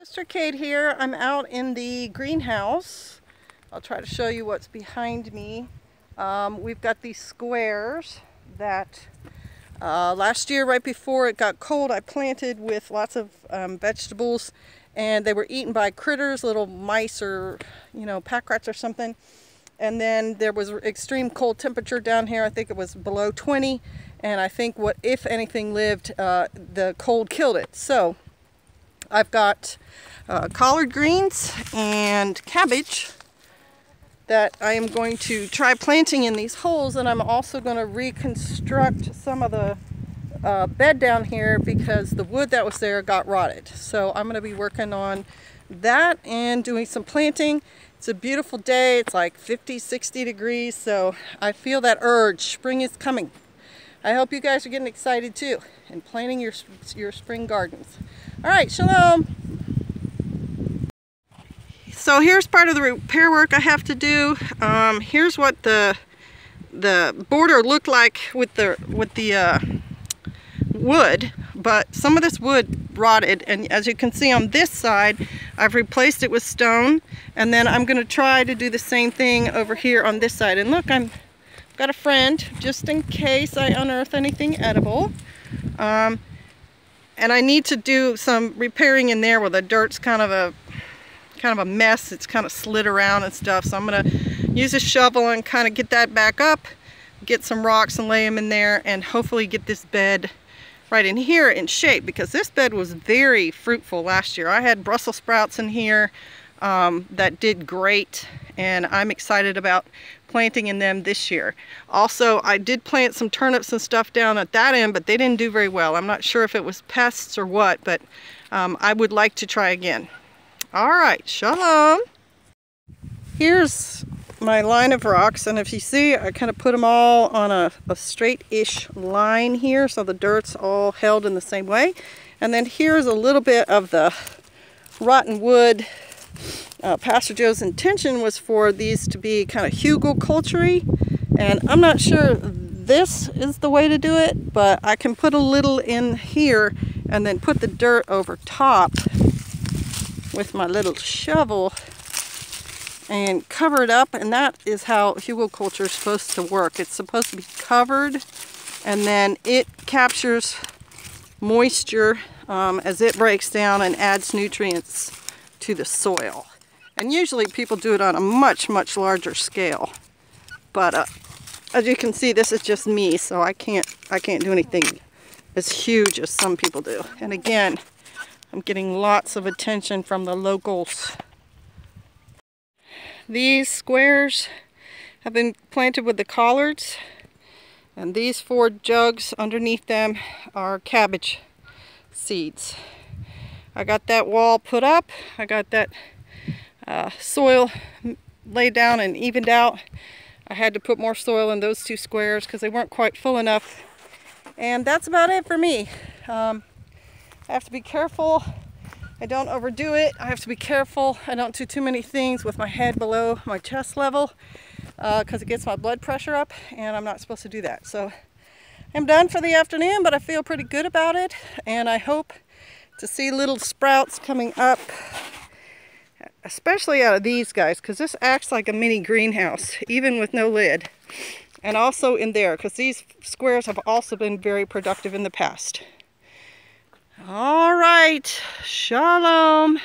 Mr. Cade here. I'm out in the greenhouse. I'll try to show you what's behind me. We've got these squares that last year, right before it got cold, I planted with lots of vegetables, and they were eaten by critters, little mice or, pack rats or something. And then there was extreme cold temperature down here. I think it was below 20, and I think what, if anything lived, the cold killed it. So I've got collard greens and cabbage that I am going to try planting in these holes, and I'm also going to reconstruct some of the bed down here because the wood that was there got rotted. So I'm going to be working on that and doing some planting. It's a beautiful day. It's like 50, 60 degrees, so I feel that urge. Spring is coming. I hope you guys are getting excited too and planting your spring gardens. All right, shalom. So here's part of the repair work I have to do. Here's what the border looked like with the wood, but some of this wood rotted, and as you can see on this side, I've replaced it with stone, and then I'm going to try to do the same thing over here on this side. And look, I've got a friend just in case I unearth anything edible. And I need to do some repairing in there where the dirt's kind of a mess. It's kind of slid around and stuff, so I'm going to use a shovel and kind of get that back up, get some rocks and lay them in there, and hopefully get this bed right in here in shape, because this bed was very fruitful last year. I had Brussels sprouts in here that did great, and I'm excited about planting in them this year. Also, I did plant some turnips and stuff down at that end, but they didn't do very well. I'm not sure if it was pests or what, but I would like to try again. All right, shalom. Here's my line of rocks, and if you see, I kind of put them all on a straight-ish line here, so the dirt's all held in the same way. And then here's a little bit of the rotten wood. Pastor Joe's intention was for these to be kind of hugelkulture-y, and I'm not sure this is the way to do it, but I can put a little in here and then put the dirt over top with my little shovel and cover it up, and that is how hugelkulture is supposed to work. It's supposed to be covered, and then it captures moisture as it breaks down and adds nutrients to the soil. And usually people do it on a much larger scale, but as you can see, this is just me, so I can't do anything as huge as some people do. And again, I'm getting lots of attention from the locals. These squares have been planted with the collards, and these 4 jugs underneath them are cabbage seeds. I got that wall put up. I got that soil laid down and evened out. I had to put more soil in those 2 squares because they weren't quite full enough. And that's about it for me. I have to be careful I don't overdo it. I have to be careful I don't do too many things with my head below my chest level because it gets my blood pressure up, and I'm not supposed to do that. So I'm done for the afternoon, but I feel pretty good about it, and I hope to see little sprouts coming up, especially out of these guys, because this acts like a mini greenhouse even with no lid. And also in there, because these squares have also been very productive in the past. All right, shalom.